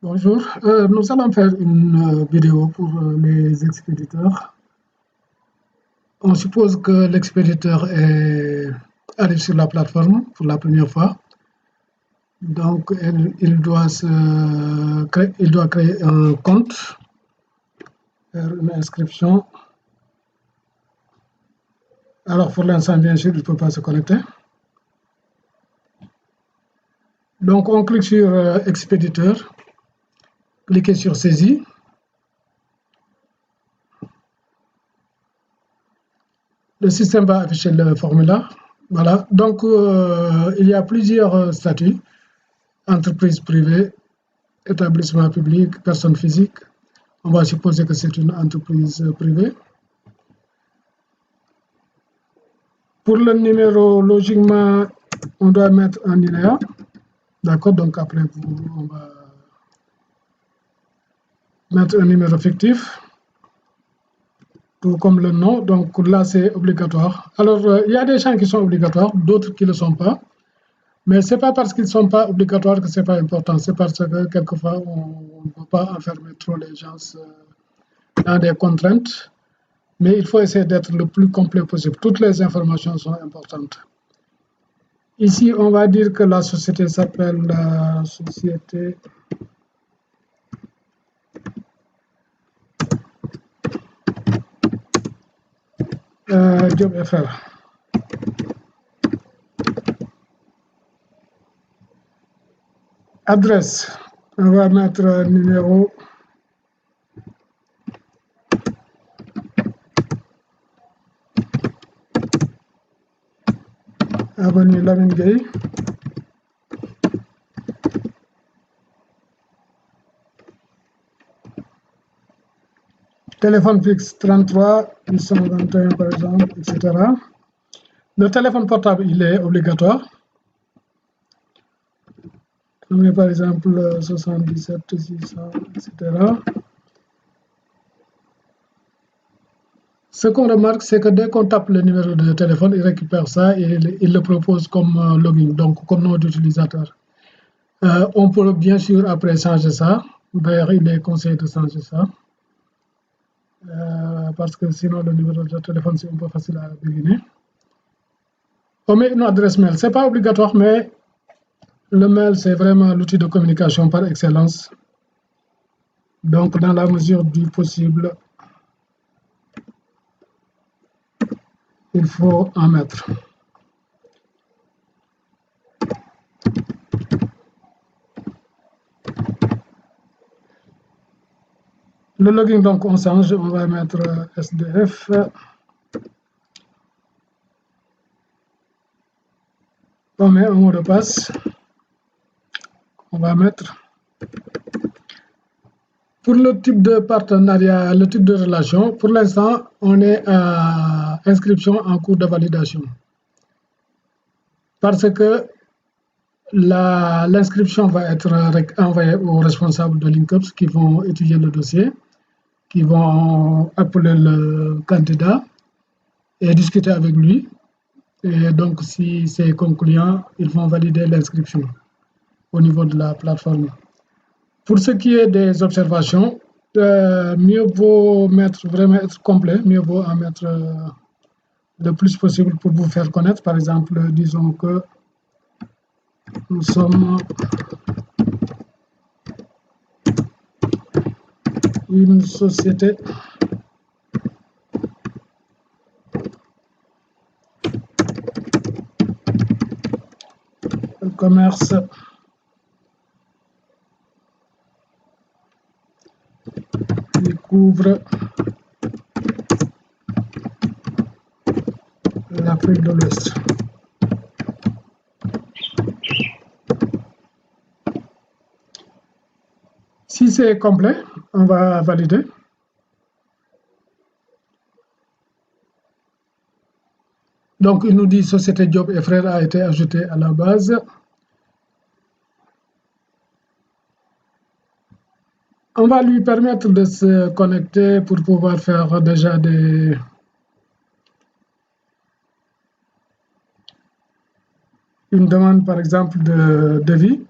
Bonjour, nous allons faire une vidéo pour les expéditeurs. On suppose que l'expéditeur arrive sur la plateforme pour la première fois. Donc, il doit créer un compte, faire une inscription. Alors, pour l'instant, bien sûr, il ne peut pas se connecter. Donc, on clique sur expéditeur, cliquez sur saisie. Le système va afficher le formulaire. Voilà, donc il y a plusieurs statuts: entreprise privée, établissement public, personne physique. On va supposer que c'est une entreprise privée. Pour le numéro, logiquement, on doit mettre un INEA. D'accord, donc après, on va mettre un numéro fictif, tout comme le nom. Donc là, c'est obligatoire. Alors, il y a des champs qui sont obligatoires, d'autres qui ne le sont pas. Mais ce n'est pas parce qu'ils ne sont pas obligatoires que ce n'est pas important. C'est parce que quelquefois, on ne peut pas enfermer trop les gens dans des contraintes. Mais il faut essayer d'être le plus complet possible. Toutes les informations sont importantes. Ici, on va dire que la société s'appelle la société Job FR. Adresse, on va mettre numéro. Avenue Lamine Gueye. Téléphone fixe 33 821 par exemple, etc. Le téléphone portable, il est obligatoire. On met par exemple 77 600, etc. Ce qu'on remarque, c'est que dès qu'on tape le numéro de téléphone, il récupère ça et il le propose comme login, donc comme nom d'utilisateur. On peut bien sûr après changer ça. D'ailleurs, il est conseillé de changer ça. Parce que sinon, le numéro de téléphone, c'est un peu facile à deviner. On met une adresse mail. Ce n'est pas obligatoire, mais le mail, c'est vraiment l'outil de communication par excellence. Donc, dans la mesure du possible, il faut en mettre. Le login, donc, on change. On va mettre SDF. On met un mot de passe. On va mettre. Pour le type de partenariat, le type de relation, pour l'instant, on est à inscription en cours de validation. Parce que l'inscription va être envoyée aux responsables de l'INCOPS qui vont étudier le dossier, qui vont appeler le candidat et discuter avec lui. Et donc, si c'est concluant, ils vont valider l'inscription au niveau de la plateforme. Pour ce qui est des observations, mieux vaut vraiment être complet, mieux vaut en mettre le plus possible pour vous faire connaître. Par exemple, disons que nous sommes une société de commerce qui couvre l'Afrique de l'Ouest. Si c'est complet, on va valider. Donc, il nous dit Société Job et Frères a été ajoutée à la base. On va lui permettre de se connecter pour pouvoir faire déjà une demande, par exemple, de devis.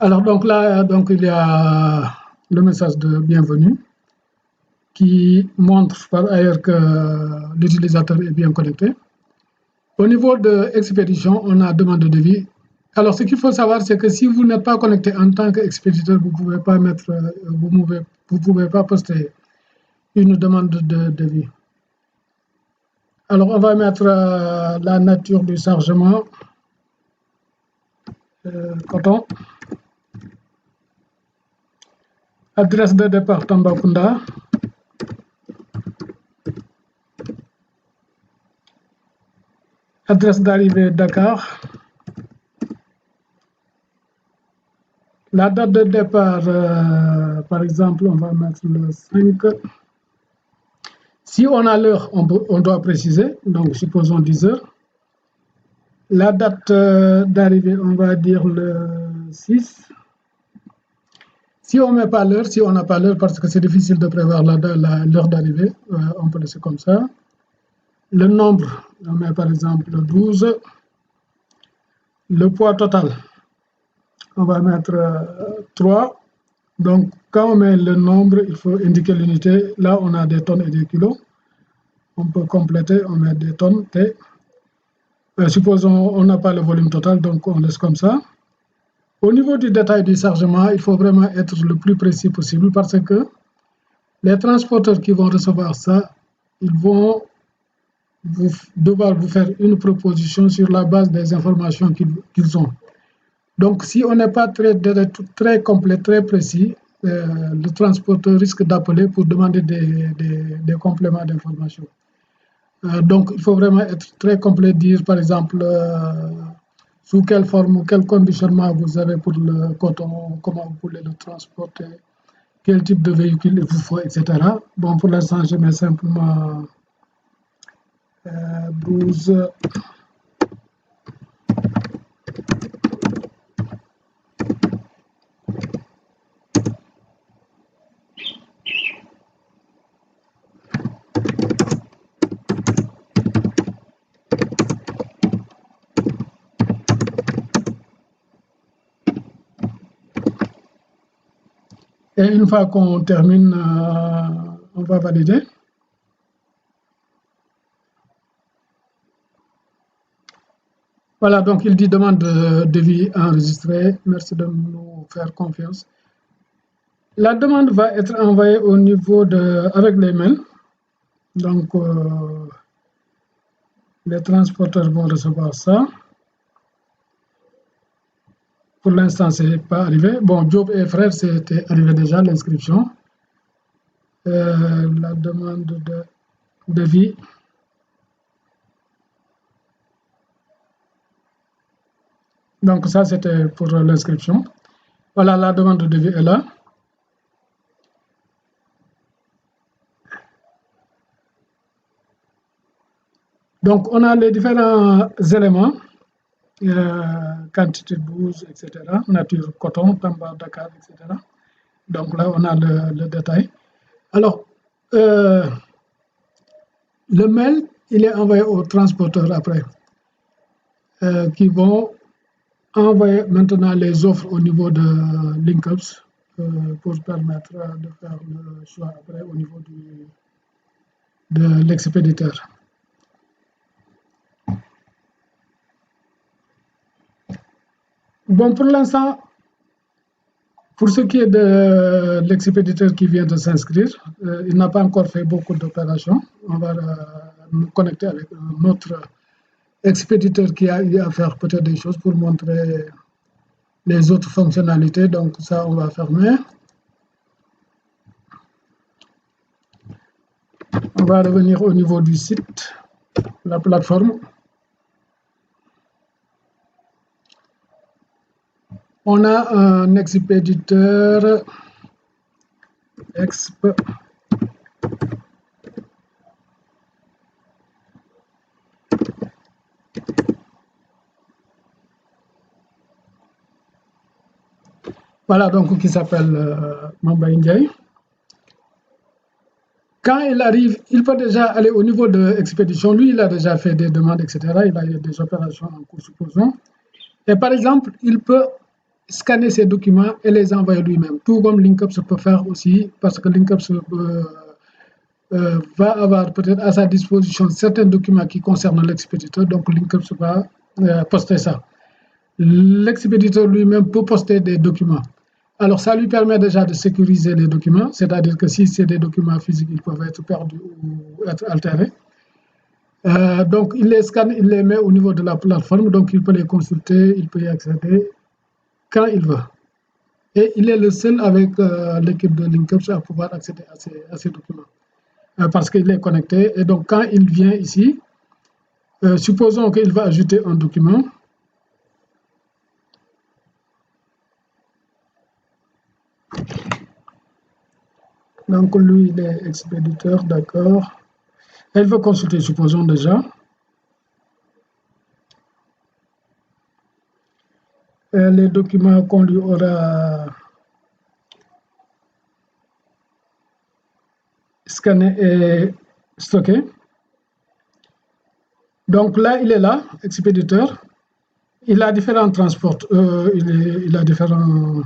Alors donc là, donc il y a le message de bienvenue qui montre par ailleurs que l'utilisateur est bien connecté. Au niveau de expédition, on a demande de devis. Alors ce qu'il faut savoir, c'est que si vous n'êtes pas connecté en tant qu'expéditeur, vous pouvez pas mettre, vous pouvez pas poster une demande de devis. Alors on va mettre la nature du chargement, coton. Adresse de départ Tambacounda. Adresse d'arrivée Dakar. La date de départ, par exemple, on va mettre le 5. Si on a l'heure, on doit préciser, donc supposons 10 heures. La date d'arrivée, on va dire le 6. Si on met pas l'heure, si on n'a pas l'heure, parce que c'est difficile de prévoir l'heure d'arrivée, on peut laisser comme ça. Le nombre, on met par exemple le 12. Le poids total, on va mettre 3. Donc, quand on met le nombre, il faut indiquer l'unité. Là, on a des tonnes et des kilos. On peut compléter, on met des tonnes, T. Supposons on n'a pas le volume total, donc on laisse comme ça. Au niveau du détail du chargement, il faut vraiment être le plus précis possible parce que les transporteurs qui vont recevoir ça, ils vont devoir vous faire une proposition sur la base des informations qu'ils ont. Donc, si on n'est pas très complet, très précis, le transporteur risque d'appeler pour demander des compléments d'information. Donc, il faut vraiment être très complet, dire par exemple sous quelle forme, quel conditionnement vous avez pour le coton, comment vous voulez le transporter, quel type de véhicule il vous faut, etc. Bon, pour l'instant, je mets simplement 12. Et une fois qu'on termine, on va valider. Voilà, donc il dit demande de devis enregistré. Merci de nous faire confiance. La demande va être envoyée au niveau avec les mails. Donc, les transporteurs vont recevoir ça. Pour l'instant, ce n'est pas arrivé. Bon, Job et Frères, c'était arrivé déjà, l'inscription. La demande de devis. Donc, ça, c'était pour l'inscription. Voilà, la demande de devis est là. Donc, on a les différents éléments. Quantité de bouse, etc. Nature coton, Tamba, Dakar, etc. Donc là, on a le détail. Alors, le mail, il est envoyé aux transporteurs après, qui vont envoyer maintenant les offres au niveau de LinkUps pour permettre de faire le choix après au niveau de l'expéditeur. Bon, pour l'instant, pour ce qui est de l'expéditeur qui vient de s'inscrire, il n'a pas encore fait beaucoup d'opérations. On va nous connecter avec notre expéditeur qui a eu à faire peut-être des choses pour montrer les autres fonctionnalités. Donc ça, on va fermer. On va revenir au niveau du site, la plateforme. On a un expéditeur exp. Voilà, donc qui s'appelle Mamba Ndiaye. Quand il arrive, il peut déjà aller au niveau de l'expédition. Lui, il a déjà fait des demandes, etc. Il a eu des opérations en cours, supposons. Et par exemple, il peut scanner ces documents et les envoyer lui-même. Tout comme Linkups peut faire aussi, parce que Linkups va avoir peut-être à sa disposition certains documents qui concernent l'expéditeur, donc Linkups va poster ça. L'expéditeur lui-même peut poster des documents. Alors, ça lui permet déjà de sécuriser les documents, c'est-à-dire que si c'est des documents physiques, ils peuvent être perdus ou être altérés. Donc, il les scanne, il les met au niveau de la plateforme, donc il peut les consulter, il peut y accéder quand il veut. Et il est le seul avec l'équipe de Linkups à pouvoir accéder à ces documents, parce qu'il est connecté. Et donc, quand il vient ici, supposons qu'il va ajouter un document. Donc, lui, il est expéditeur, d'accord. Elle veut consulter, supposons déjà. Les documents qu'on lui aura scannés et stockés. Donc là, il est là, expéditeur. Il a différents transports, il a différents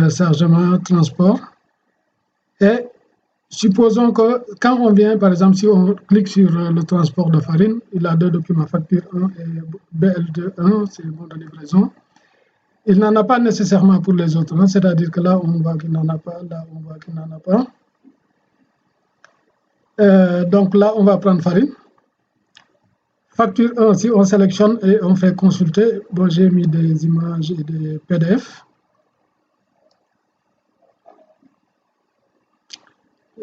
chargements, transports. Et supposons que quand on vient, par exemple, si on clique sur le transport de farine, il a deux documents, facture 1 et BL2.1, c'est le bon de livraison. Il n'en a pas nécessairement pour les autres, hein, c'est-à-dire que là, on voit qu'il n'en a pas, là, on voit qu'il n'en a pas. Donc là, on va prendre farine. Facture 1, si on sélectionne et on fait consulter, bon, j'ai mis des images et des PDF.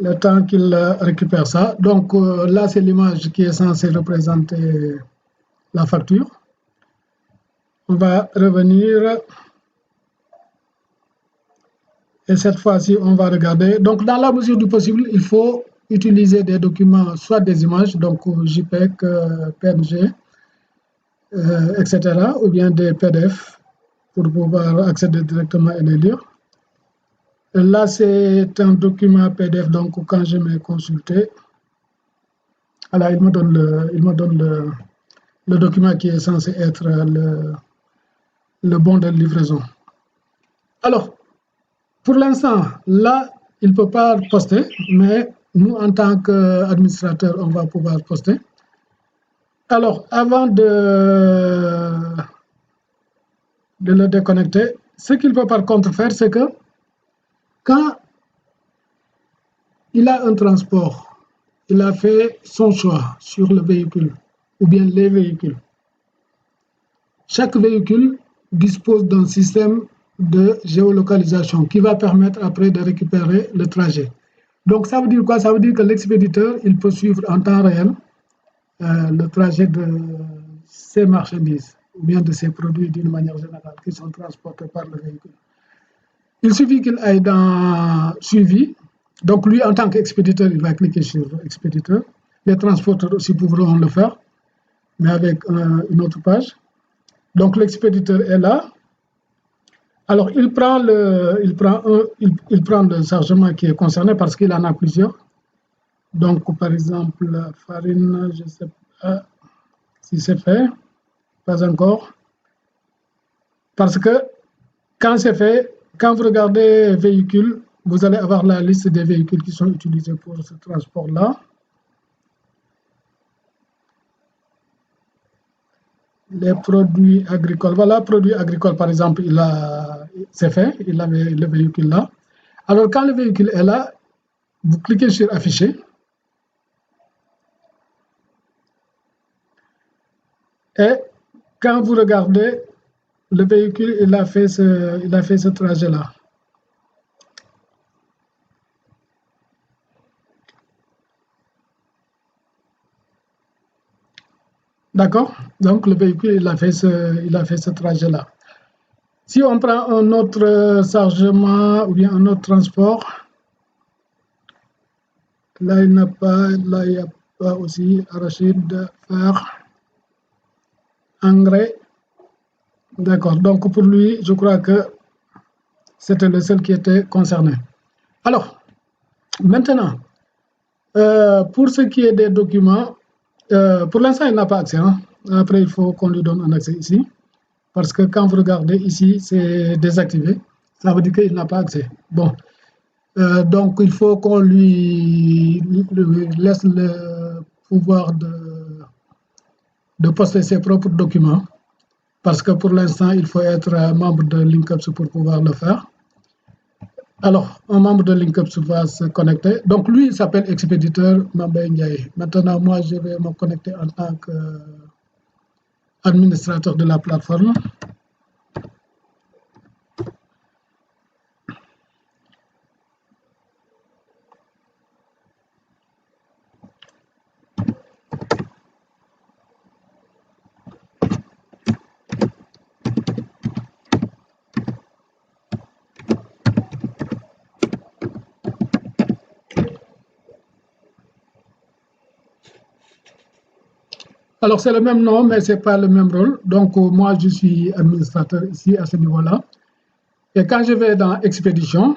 Le temps qu'il récupère ça. Donc là, c'est l'image qui est censée représenter la facture. On va revenir. Et cette fois-ci, on va regarder. Donc, dans la mesure du possible, il faut utiliser des documents, soit des images, donc JPEG, PNG, etc., ou bien des PDF pour pouvoir accéder directement et les lire. Là, c'est un document PDF, donc quand je mets consulter, alors il me donne le document qui est censé être le bon de livraison. Alors, pour l'instant, là, il ne peut pas poster, mais nous, en tant qu'administrateur, on va pouvoir poster. Alors, avant de le déconnecter, ce qu'il peut par contre faire, c'est que quand il a un transport, il a fait son choix sur le véhicule ou bien les véhicules. Chaque véhicule dispose d'un système de géolocalisation qui va permettre après de récupérer le trajet. Donc, ça veut dire quoi? Ça veut dire que l'expéditeur, il peut suivre en temps réel le trajet de ses marchandises ou bien de ses produits d'une manière générale qui sont transportés par le véhicule. Il suffit qu'il aille dans suivi. Donc, lui, en tant qu'expéditeur, il va cliquer sur expéditeur. Les transporteurs aussi pourront le faire, mais avec une autre page. Donc, l'expéditeur est là. Alors, il prend le chargement qui est concerné parce qu'il en a plusieurs. Donc, par exemple, la farine, je ne sais pas si c'est fait, pas encore. Parce que quand c'est fait, quand vous regardez véhicules, vous allez avoir la liste des véhicules qui sont utilisés pour ce transport-là. Les produits agricoles. Voilà, produits agricoles, par exemple, c'est fait, il avait le véhicule là. Alors, quand le véhicule est là, vous cliquez sur afficher. Et quand vous regardez, le véhicule, il a fait ce trajet-là. D'accord? Donc, le véhicule, il a fait ce trajet-là. Si on prend un autre chargement ou bien un autre transport, là, il n'y a pas aussi arachide, fer, engrais. D'accord. Donc, pour lui, je crois que c'était le seul qui était concerné. Alors, maintenant, pour ce qui est des documents, pour l'instant, il n'a pas accès. Hein. Après, il faut qu'on lui donne un accès ici. parce que quand vous regardez ici, c'est désactivé. Ça veut dire qu'il n'a pas accès. Bon, donc il faut qu'on lui laisse le pouvoir de poster ses propres documents, parce que pour l'instant, il faut être membre de Linkups pour pouvoir le faire. Alors, un membre de Linkups va se connecter. Donc, lui, il s'appelle Expéditeur Mambay Ndiaye. Maintenant, moi, je vais me connecter en tant qu'administrateur de la plateforme. Alors, c'est le même nom, mais ce n'est pas le même rôle. Donc, moi, je suis administrateur ici à ce niveau-là. Et quand je vais dans Expédition,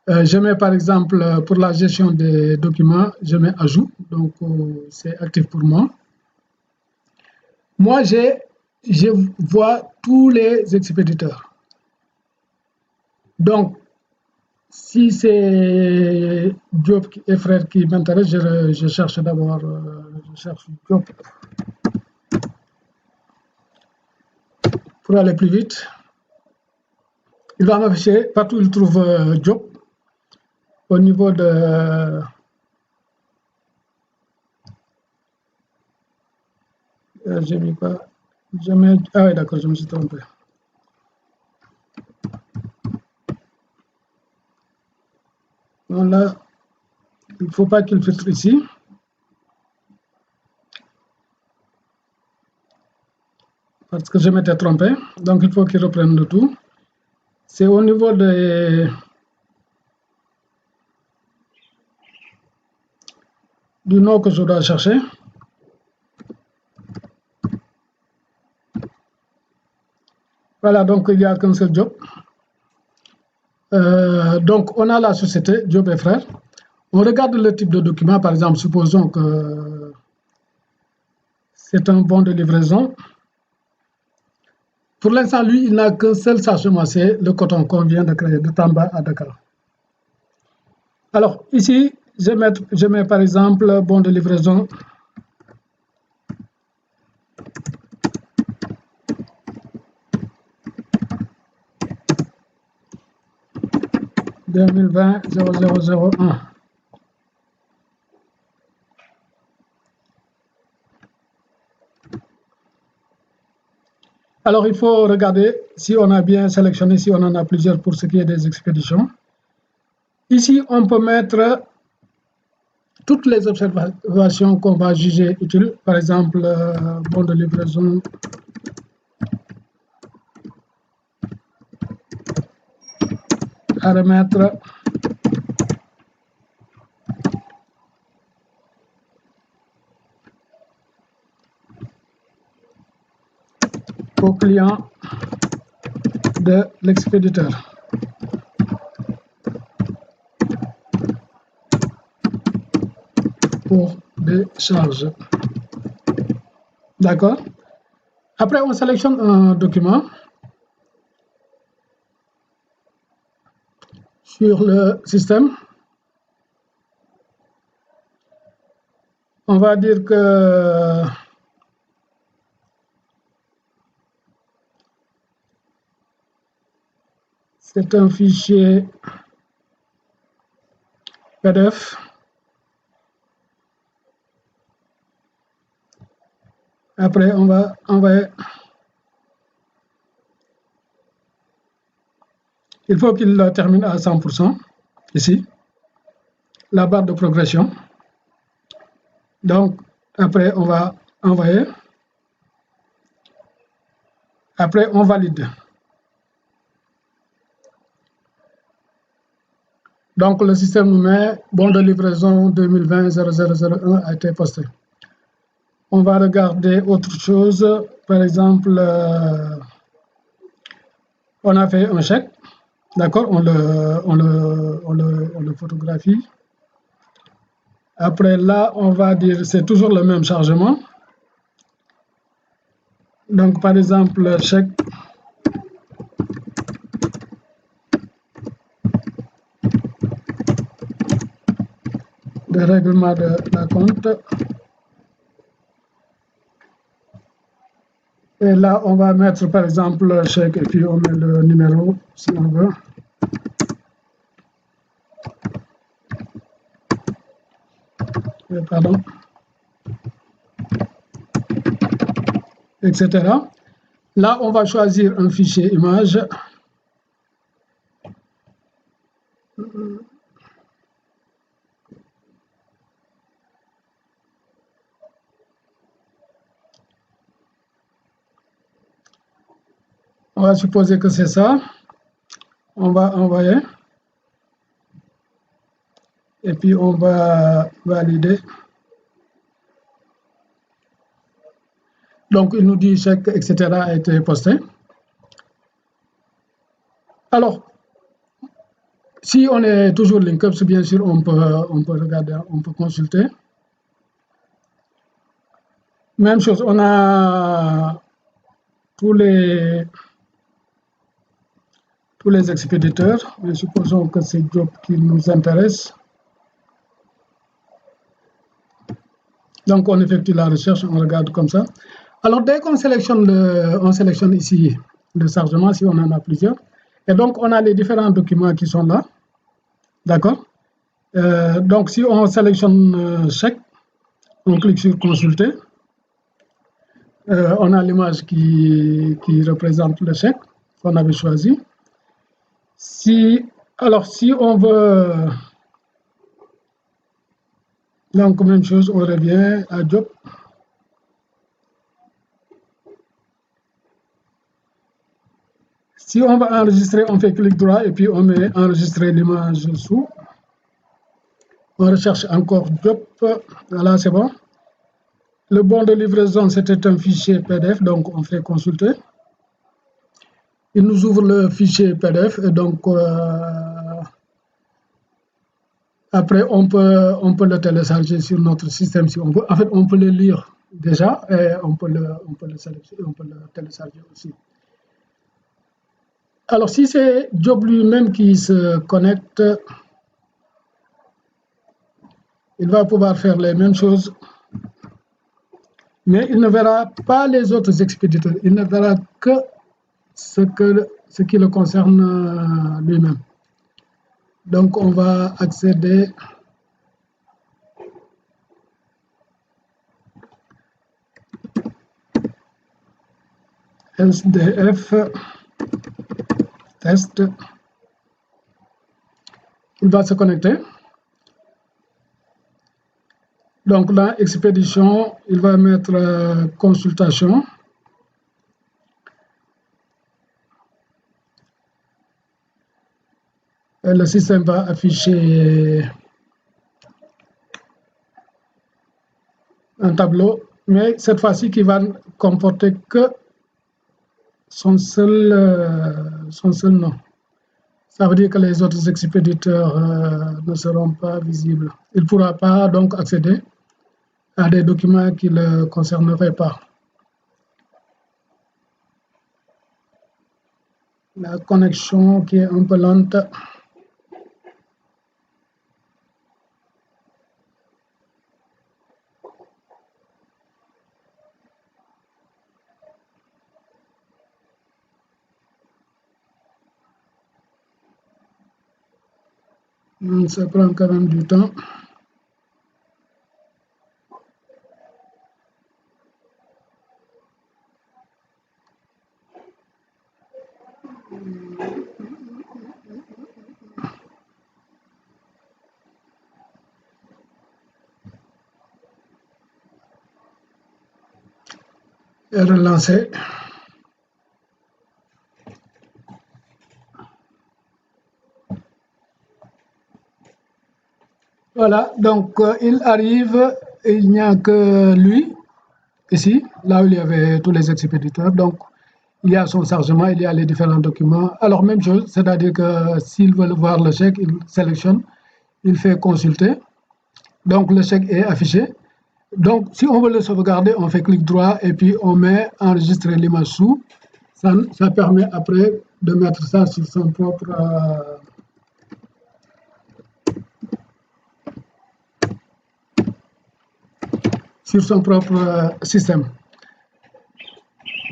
je mets par exemple, pour la gestion des documents, je mets ajout. Donc, c'est actif pour moi. Moi, je vois tous les expéditeurs. Donc, si c'est Diop et Frère qui m'intéresse, je cherche d'abord, je cherche Diop pour aller plus vite. Il va m'afficher partout où il trouve Diop au niveau de j'ai mis quoi? Ah oui, d'accord, je me suis trompé. Voilà, il ne faut pas qu'il filtre ici. Parce que je m'étais trompé. Donc, il faut qu'il reprenne le tout. C'est au niveau du nom que je dois chercher. Voilà, donc il n'y a qu'un seul job. Donc, on a la société, Diop et Frères. On regarde le type de document, par exemple, supposons que c'est un bon de livraison. Pour l'instant, lui, il n'a qu'un seul chargement, c'est le coton qu'on vient de créer, de Tamba à Dakar. Alors, ici, je mets par exemple bon de livraison. « 2020-0001 ». Alors, il faut regarder si on a bien sélectionné, si on en a plusieurs pour ce qui est des expéditions. Ici, on peut mettre toutes les observations qu'on va juger utiles. Par exemple, bon de livraison. À remettre. Au client de l'expéditeur. Pour des charges. D'accord. Après, on sélectionne un document sur le système. On va dire que c'est un fichier PDF. Après, on va envoyer. Il faut qu'il termine à 100%, ici, la barre de progression. Donc, après, on va envoyer. Après, on valide. Donc, le système nous met bon de livraison 2020-0001 a été posté. On va regarder autre chose. Par exemple, on a fait un chèque. D'accord, on le photographie. Après, là, on va dire c'est toujours le même chargement. Donc, par exemple, chèque de règlement de la compte. Et là, on va mettre par exemple le chèque et puis on met le numéro si on veut. Pardon. Etc. Là, on va choisir un fichier image. On va supposer que c'est ça. On va envoyer. Et puis, on va valider. Donc, il nous dit chèque, etc. a été posté. Alors, si on est toujours LinkUp, bien sûr, on peut regarder, on peut consulter. Même chose, on a tous les expéditeurs. Mais supposons que c'est Job qui nous intéresse. Donc, on effectue la recherche, on regarde comme ça. Alors, dès qu'on sélectionne, on sélectionne ici le chargement, si on en a plusieurs. Et donc, on a les différents documents qui sont là. D'accord? Donc, si on sélectionne chèque, on clique sur consulter. On a l'image qui représente le chèque qu'on avait choisi. Alors, si on veut... Donc, même chose, on revient à Job. Si on va enregistrer, on fait clic droit et puis on met enregistrer l'image sous. On recherche encore Job. Voilà, c'est bon. Le bon de livraison, c'était un fichier PDF, donc on fait consulter. Il nous ouvre le fichier PDF et donc après on peut le télécharger sur notre système si on veut. En fait, on peut le lire déjà et on peut le télécharger aussi. Alors, si c'est Job lui-même qui se connecte, il va pouvoir faire les mêmes choses, mais il ne verra pas les autres expéditeurs. Il ne verra que ce qui le concerne lui-même. Donc, on va accéder SDF test. Il va se connecter. Donc là, expédition, il va mettre consultation. Et le système va afficher un tableau, mais cette fois-ci qui va comporter que son seul nom. Ça veut dire que les autres expéditeurs ne seront pas visibles. Il ne pourra pas donc accéder à des documents qui ne le concerneraient pas. La connexion qui est un peu lente. Ça prend quand même du temps. Et relancer. Voilà, donc il arrive, il n'y a que lui, ici, là où il y avait tous les expéditeurs. Donc, il y a son chargement, il y a les différents documents. Alors, même chose, c'est-à-dire que s'il veut voir le chèque, il sélectionne, il fait consulter. Donc, le chèque est affiché. Donc, si on veut le sauvegarder, on fait clic droit et puis on met enregistrer l'image sous. Ça permet après de mettre ça sur son propre système.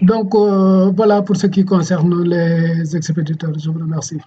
Donc, voilà pour ce qui concerne les expéditeurs. Je vous remercie.